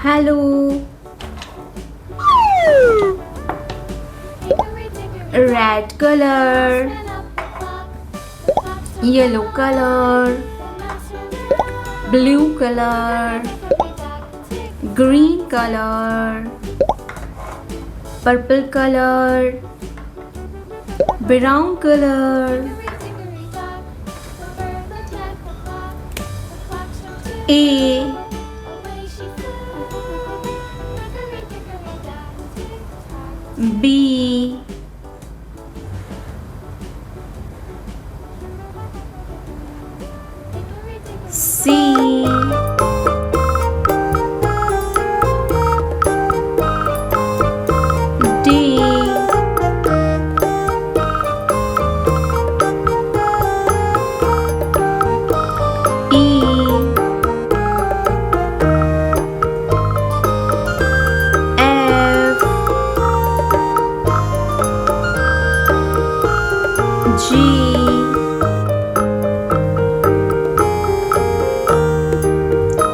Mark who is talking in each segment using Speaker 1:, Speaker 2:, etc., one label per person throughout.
Speaker 1: Hello. Red color, yellow color, blue color, green color, purple color, brown color. A, B, C, D, E, F, G,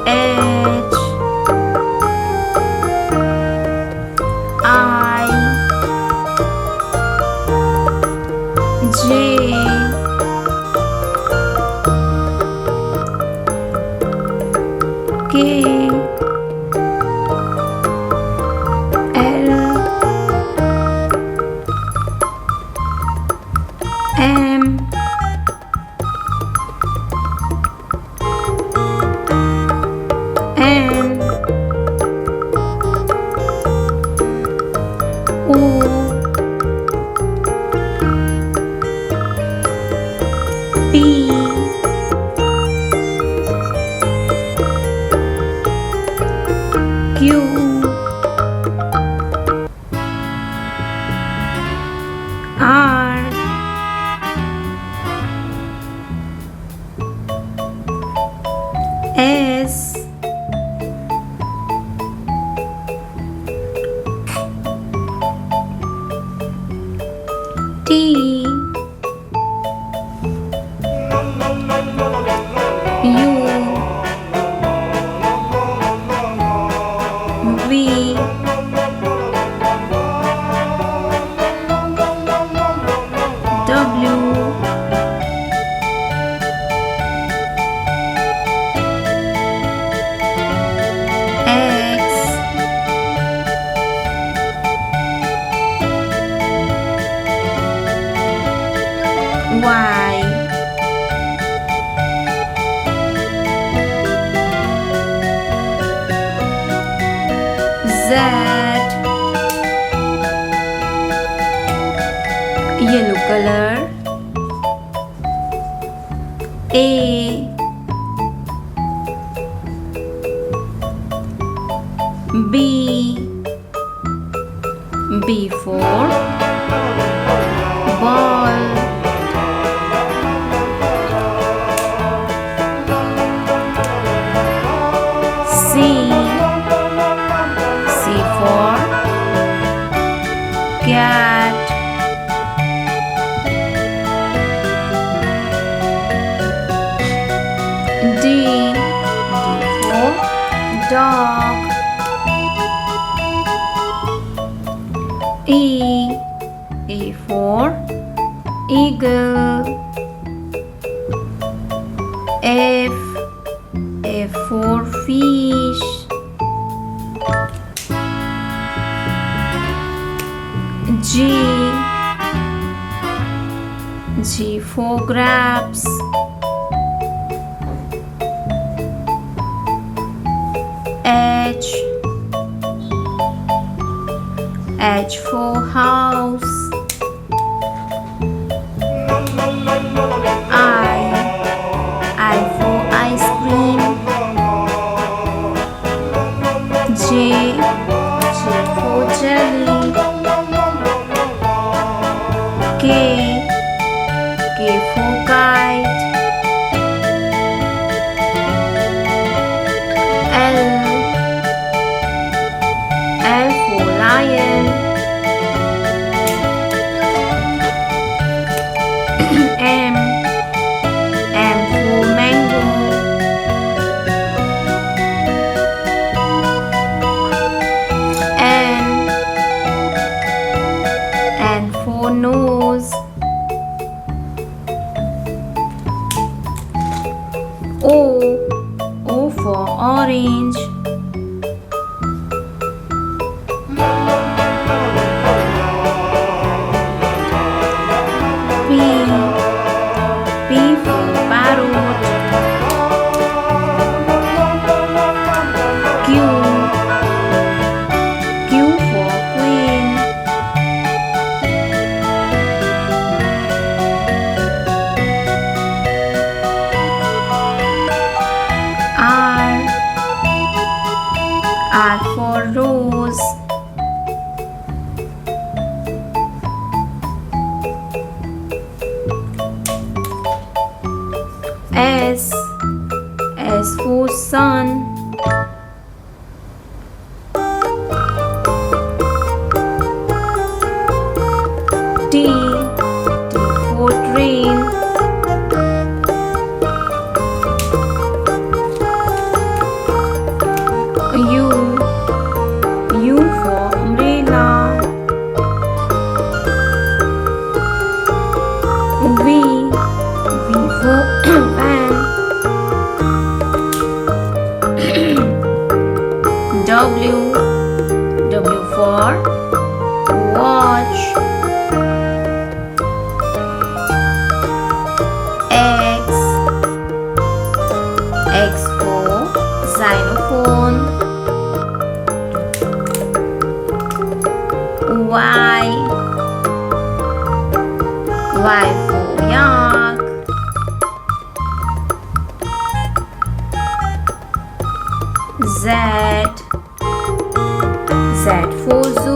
Speaker 1: H, I, J, K, L, M, N, O, P, Q, R, S, T, U, V, W, X, Y, Z, yellow color, A, B, B for ball, C, C for cat, D, D for dog, E, E for eagle, F, F for fish, G, G for grapes, H, H for house, I for ice cream, J, J for jelly, K, K for kite, L, L for lion, M, M for mango, R for rose. S. S for sun. T. T for train. U. U for umbrella. V. V for van. W. W for watch. X. X for xylophone. Y. Y for yak. Z. Z for zoo.